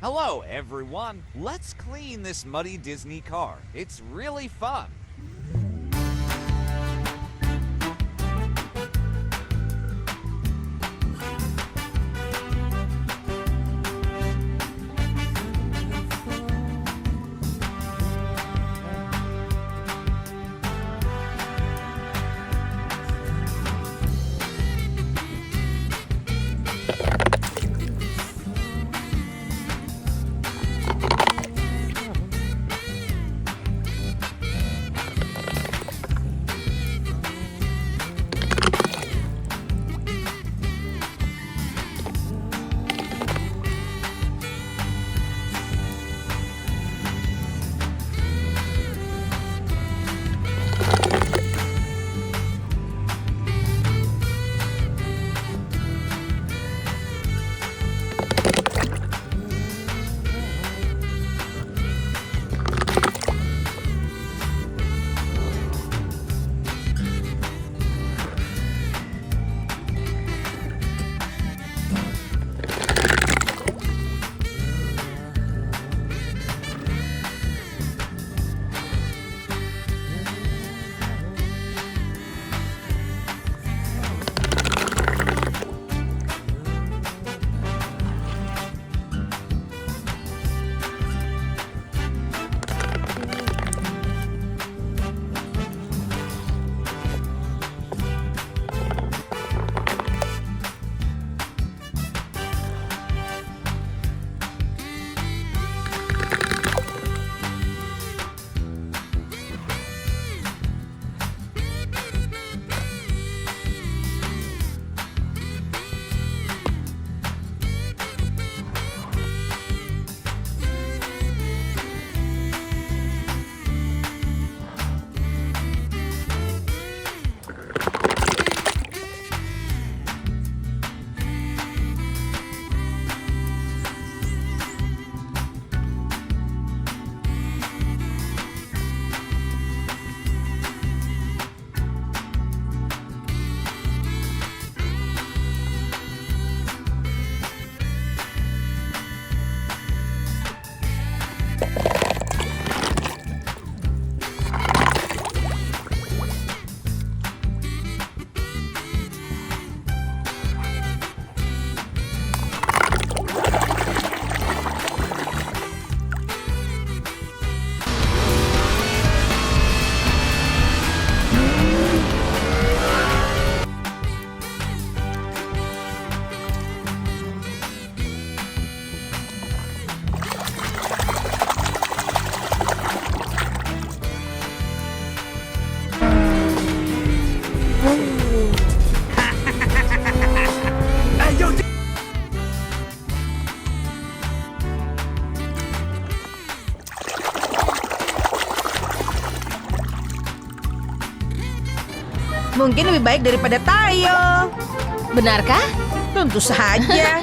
Hello, everyone. Let's clean this muddy Disney car. It's really fun. Mungkin lebih baik daripada tayo. Benarkah? Tentu saja.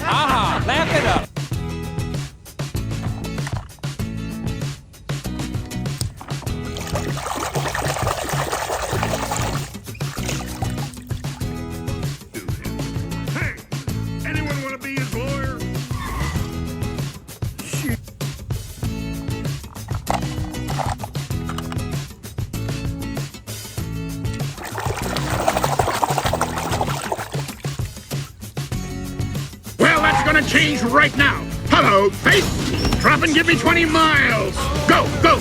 Aha, laugh it up. Change right now. Hello, face. Drop and give me 20 miles. Go, go.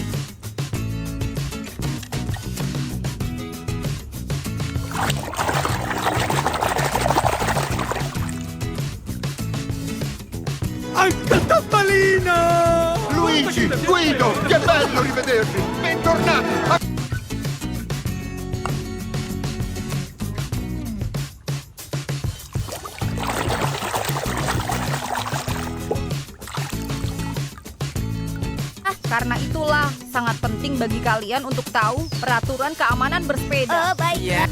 Luigi, Guido, che bello rivedervi. Bentornati. Karena itulah sangat penting bagi kalian untuk tahu peraturan keamanan bersepeda. Oh, baik. Ya.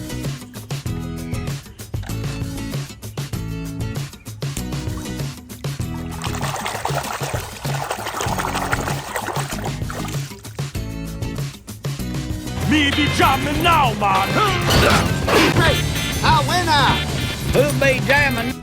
we be jamming now, man. Hey, a winner! Who be jamming?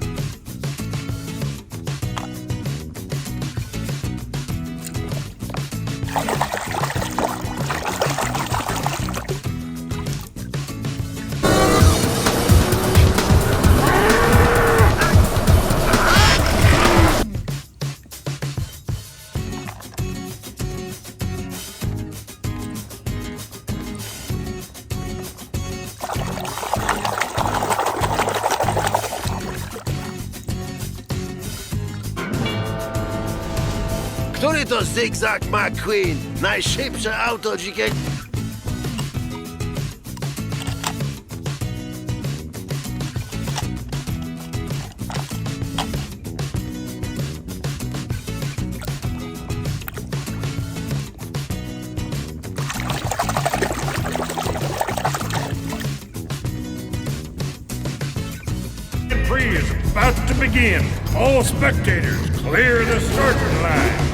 Który to Zygzak McQueen? Najszybsze auto dzikiego... Grand Prix is about to begin. All spectators, clear the starting line.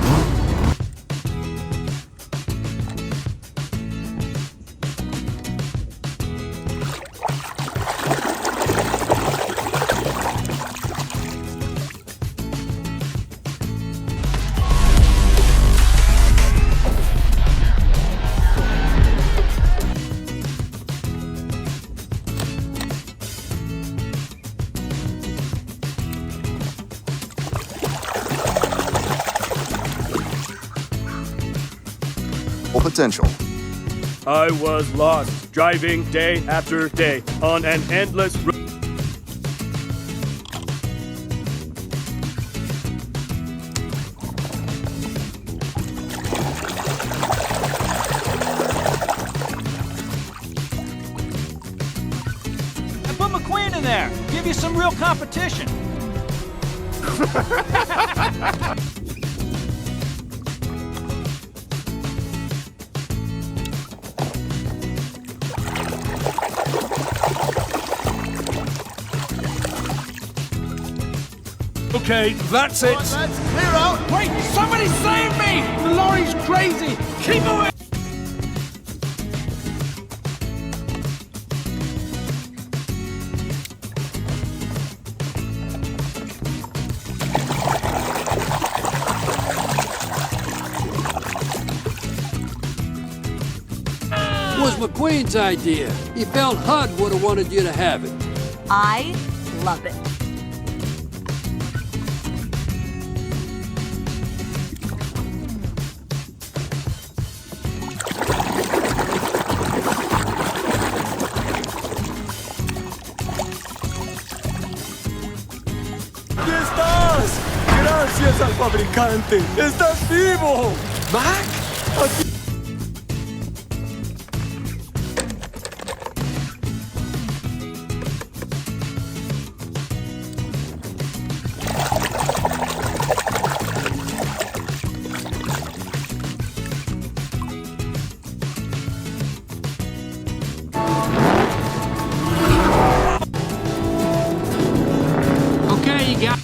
Potential. I was lost, driving day after day on an endless road. I put McQueen in there. Give you some real competition. Okay, that's it. Let's clear out! Wait, somebody save me! The lorry's crazy. Keep away! Was McQueen's idea. He felt HUD would have wanted you to have it. I love it. ¡Aquí estás! ¡Gracias al fabricante! ¡Estás vivo! ¡Mac! Aquí... Okay, you got...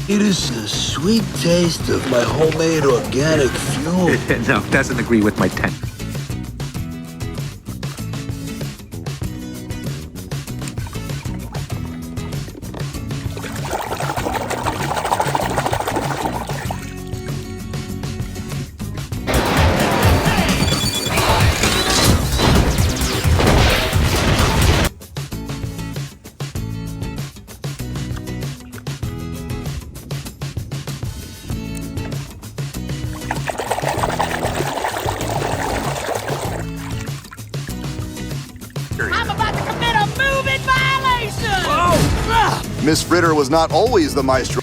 It is the sweet taste of my homemade organic fuel. No, doesn't agree with my tent. Miss Fritter was not always the maestro.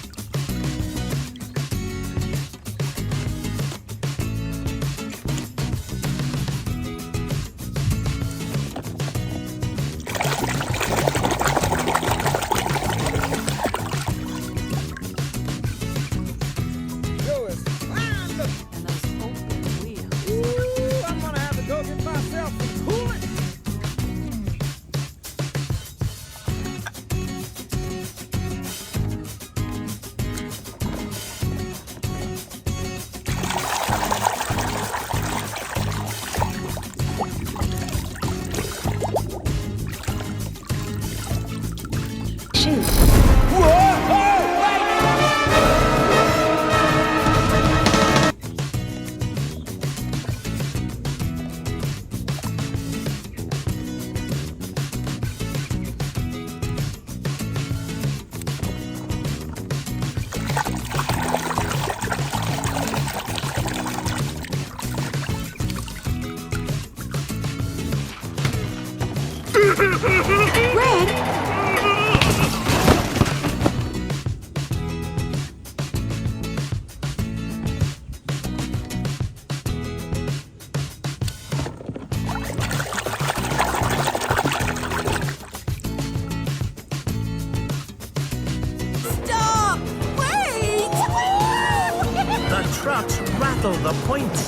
I'm gonna have to go get myself some coolant. Stop! Wait! The trucks rattle the points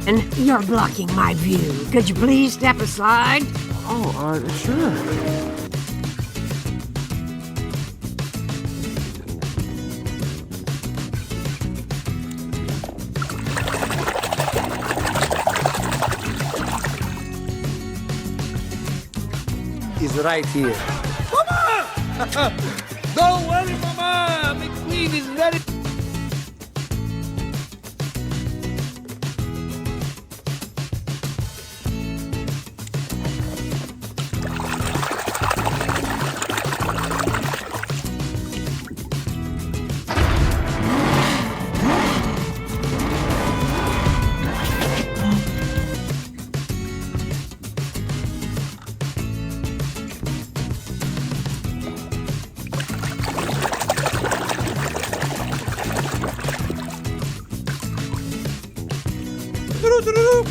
and You're blocking my view. Could you please step aside? Oh, sure. He's right here. Mama! Don't worry, Mama! McQueen is ready.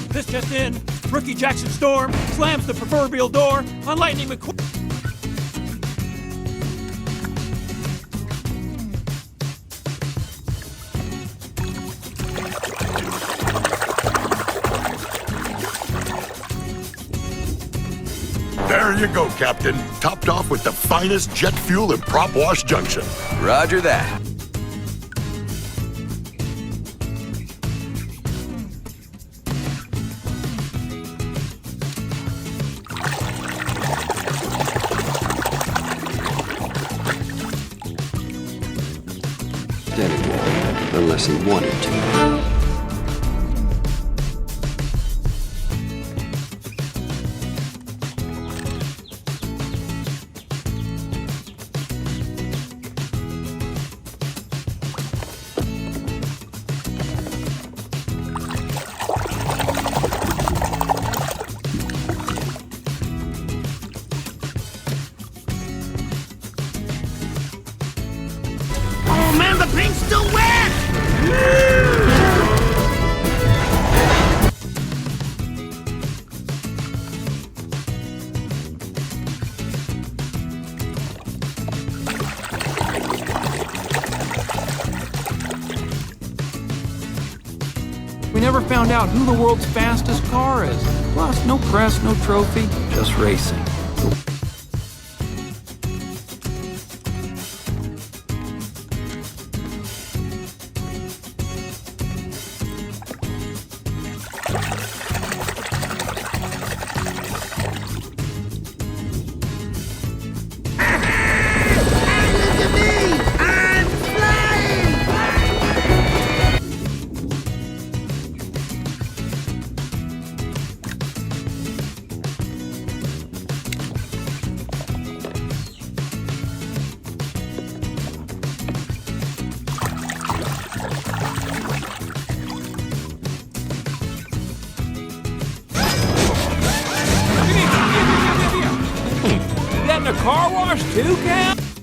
This just in. Rookie Jackson Storm slams the proverbial door on Lightning McQueen. There you go, Captain. Topped off with the finest jet fuel in Prop Wash Junction. Roger that. Anymore, unless he wanted to. Oh man, the paint's still wet! We never found out who the world's fastest car is. Plus, no press, no trophy, just racing. car wash too, Cap?